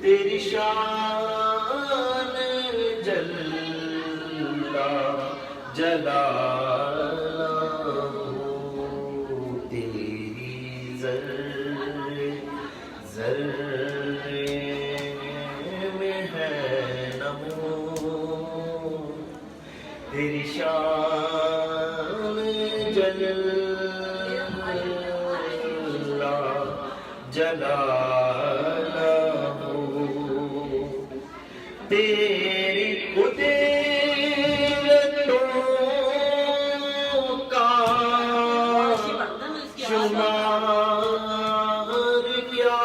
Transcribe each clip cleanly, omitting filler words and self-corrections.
تیری شان جلا جلالہ تیری ذرے ذرے میں ہے نمو تیری شان جلا جلالہ تیری قدرتوں کا شمار کیا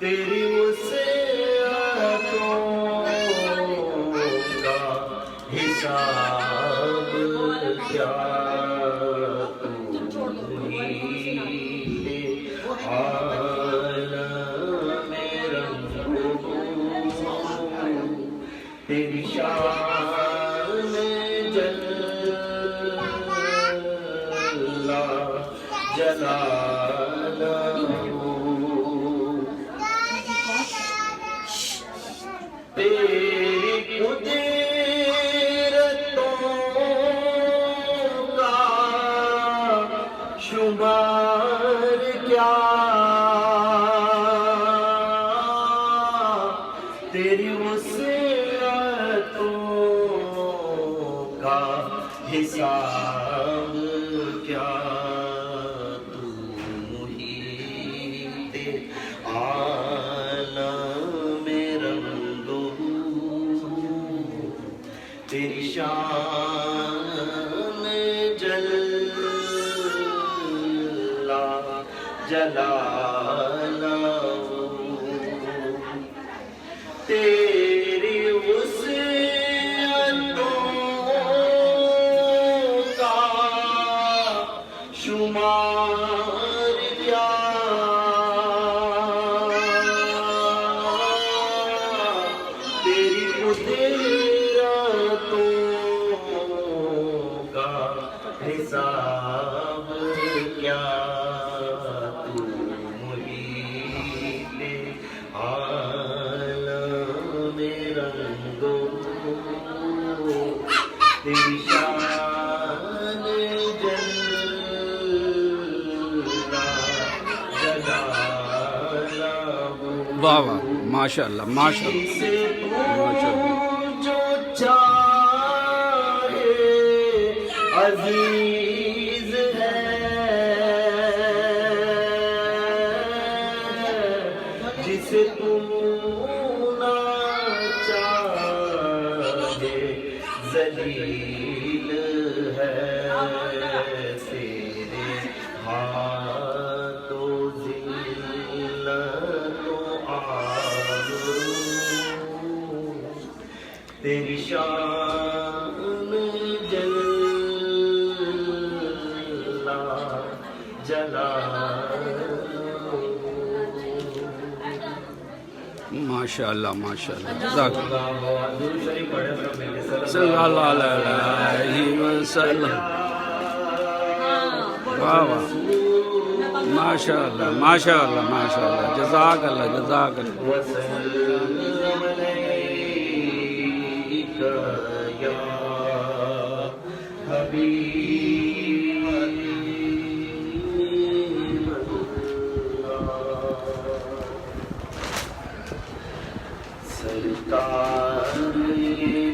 تیری وسعتوں کا حساب کیا تیری شان جلا جلالہ تیری قدرتوں کا شمار کیا تیری کا حساب کیا تو محیط عالم رنگ و تیری شان جلا جلالہ تیری شمار کیا تیری قدرتوں کا حساب کیا تو محیط عالم رنگ و تیری شان واہ واہ ماشاء اللہ ماشاء اللہ ماشاء اللہ جو چاہے عزیز ہے جسے تم نہ چاہے ذلیل ہے تیرے ہاتھوں تیری شان جلا جلالہ ماشاء اللہ ماشاء اللہ جزاک صلی اللہ علیہ وسلم واہ واہ ماشاء اللہ ماشاء اللہ ماشاء اللہ جزاک اللہ جزاک اللہ یا حبیب سرکار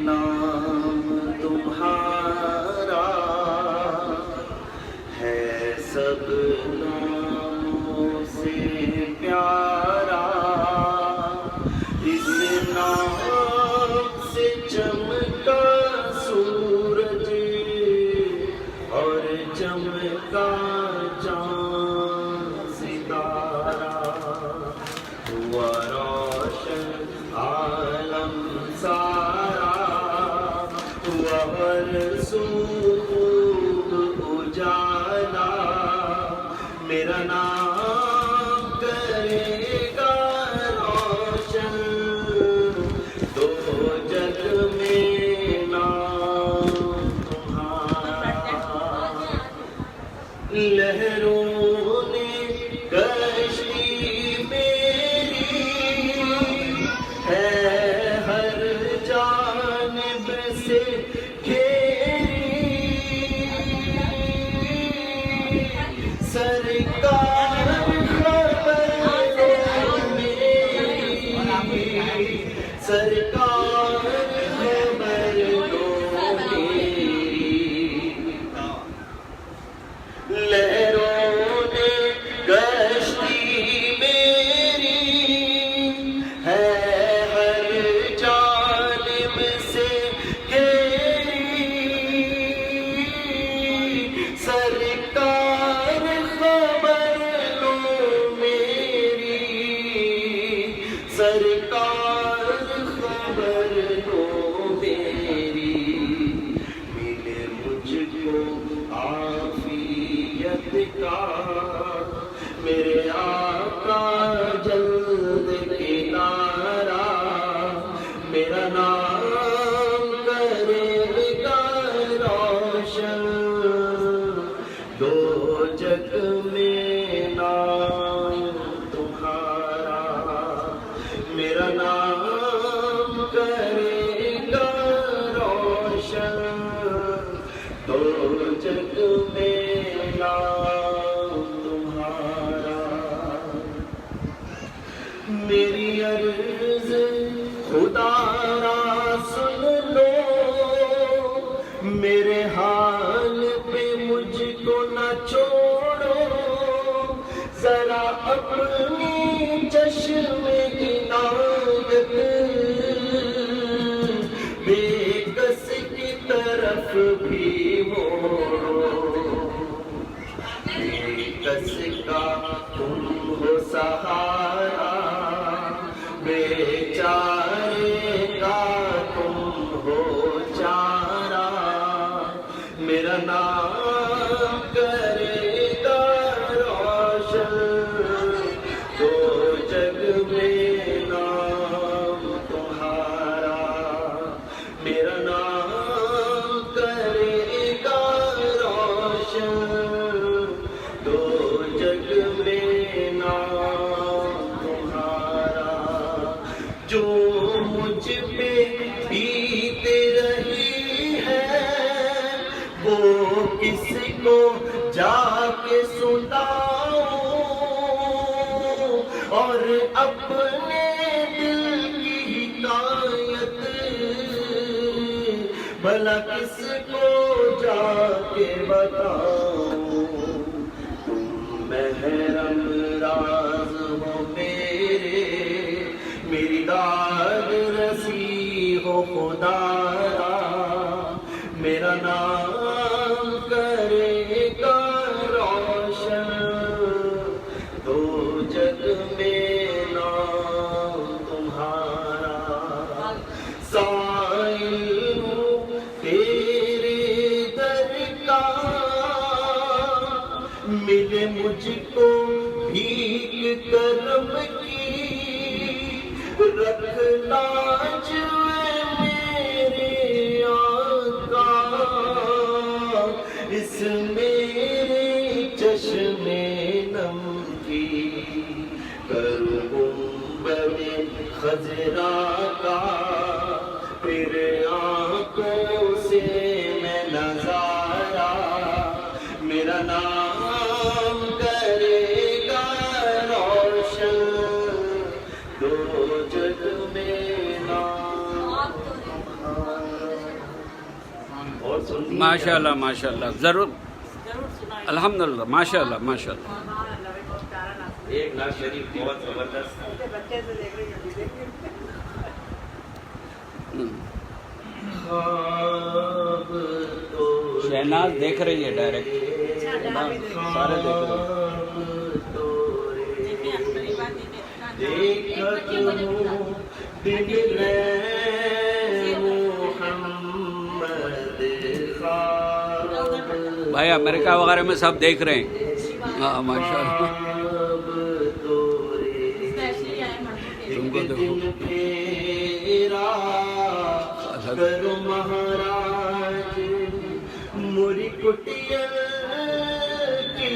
نام تمہارا ہے سب ناموں سے پیارا اس نام سے چمکا سورج اور چمکا چاند ستارہ ہوا روشن عالم سارا ہوا ہر سو اجالا میرا نام کرے گا روشن دو جگ میں نام تمہارا لہروں نے کشتی میری ہے ہر جانب سے گھیری، سرکار خبر دو میری، سرکار خبر دو میری، لہروں نے کشتی میری ہے ہر جانب سے گھیری، سرکار خبر لو میری، سرکار خبر لو میری، ملے مجھ کو عافیت کا میرے آقا جلد کنارہ، میرا نام کرے گا روشن دو جگ میں نام تمہارا، میرا نام کرے گا روشن دو جگ میں نام تمہارا، میری عرض خدا را سن لو، میرے حال پہ مجھ کو نہ چھوڑو، ذرا اپنی چشم عنایت بے کس کی طرف بھی موڑو، بے کس کا تم ہو سہارا، بیچارے کا تم ہو چارہ، میرا نام کرے گا روشن دو جگ میں نام تمہارا، میرا نام کرے گا روشن دو جگ میں نام تمہارا، جو مجھ پہ بیت رہی ہے وہ کس کو جا کے سناؤں، اور اپنے دل کی حکایت بھلا کس کو جا کے بتاؤں، تم محرم راز ہو میرے، میری داد رسی ہو خدایا، میرا نام کرے گا روشن دو جگ میں نام تمہارا، سائل ہوں تیرے در کا، ملے مجھ کو بھیک کرم کی، رکھ لاج میرے آقا اس میرے چشم نم کی، کروں گنبد خضرا کا پھر آنکھوں سے میں نظارہ، میرا نام کرے گا روشن دو جگ میں نام تمہارا۔ اور سنیے ماشاء اللہ ماشاء اللہ، ضرور الحمدللہ، ماشاء اللہ ماشاء اللہ۔ ایک نعت شریف بہت زبردست، خواب تو شہناز دیکھ رہی ہے ڈائریکٹ، سارے دیکھ رہے ہیں۔ دیکھا تو بگڑے محمد خواب، بھائی امریکہ وغیرہ میں سب دیکھ رہے ہیں، ہاں ماشاء اللہ، تم کو دیکھو کرو مہاراج موری کٹیا کی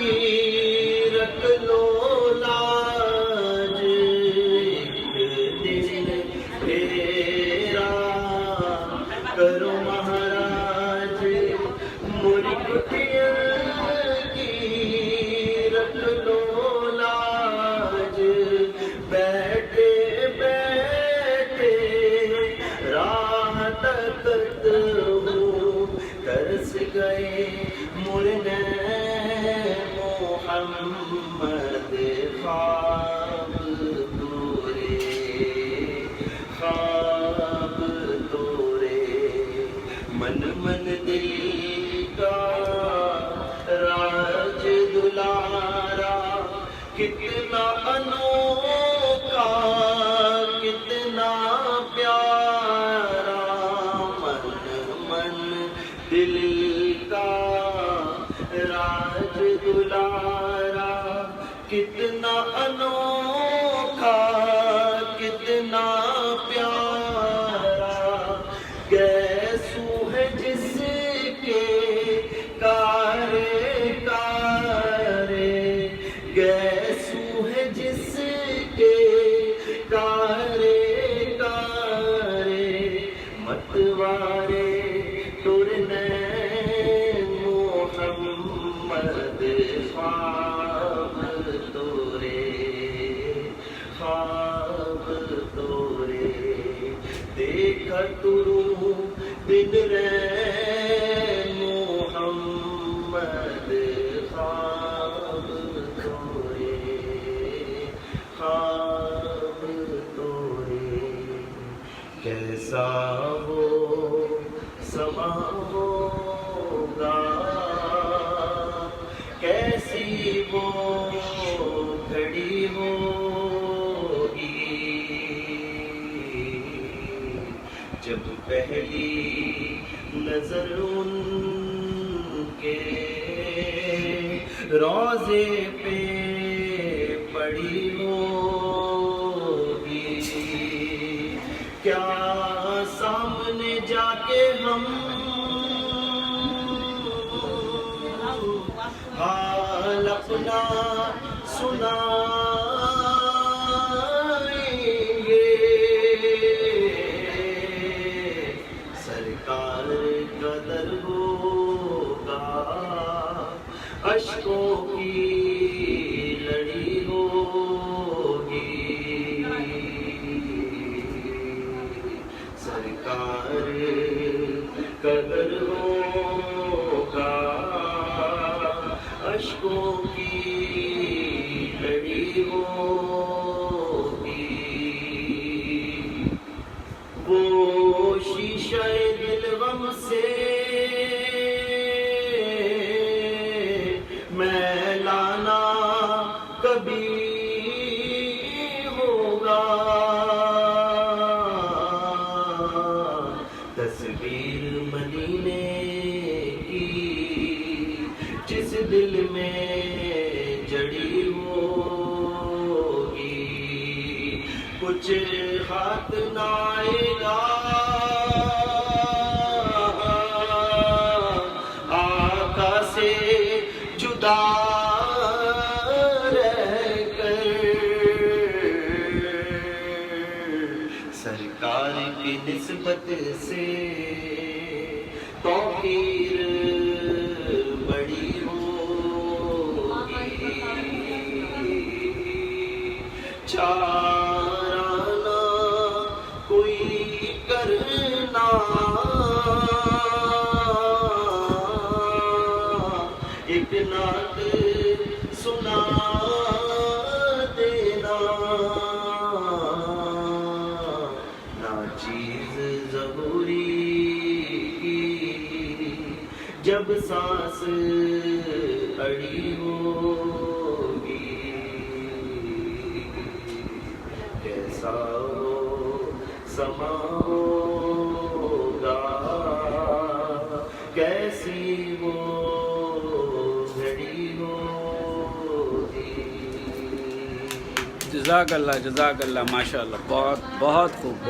بس گئے مرنے محمد خواب تورے من من دل کا راج دلارا کتنا انوکھا کتنا پیارا من من دل کا راج دلارا کتنا انوکھا کتنا پیارا گیسو ہے جس کے کارے گیسو ہے جس کے کارے متوارے ترنے محمد خواب تورے دیکھا ترو دن رے محمد خواب تورے کیسا وہ سما ہوگا کیسی وہ گھڑی ہوگی جب پہلی نظر ان کے روضے پہ پڑی ہوگی کیا سامنے جا کے ہم حال اپنا سنائیں گے سرکار کا در ہوگا اشکوں کی لڑی ہوگی سرکار کا در ہوگا اشکوں کی لڑی ہوگی وہ شیشہ دل غم سے میلانا کبھی ہوگا تصویر مدینے کی جس دل میں جڑی ہوگی کچھ ہاتھ نہ آئے گا آقا سے جدا رہ کر سرکار کی نسبت سے توقیر بڑی ہوگی چارانہ کوئی کرنا ایک نعت سنا دینا ناچیز ضروری کی جب سانس اڑی ہوگی کیسا ہو سما ہوگا کیسی وہ گھڑی ہوگی جزاک اللہ ماشاء اللہ بہت بہت خوب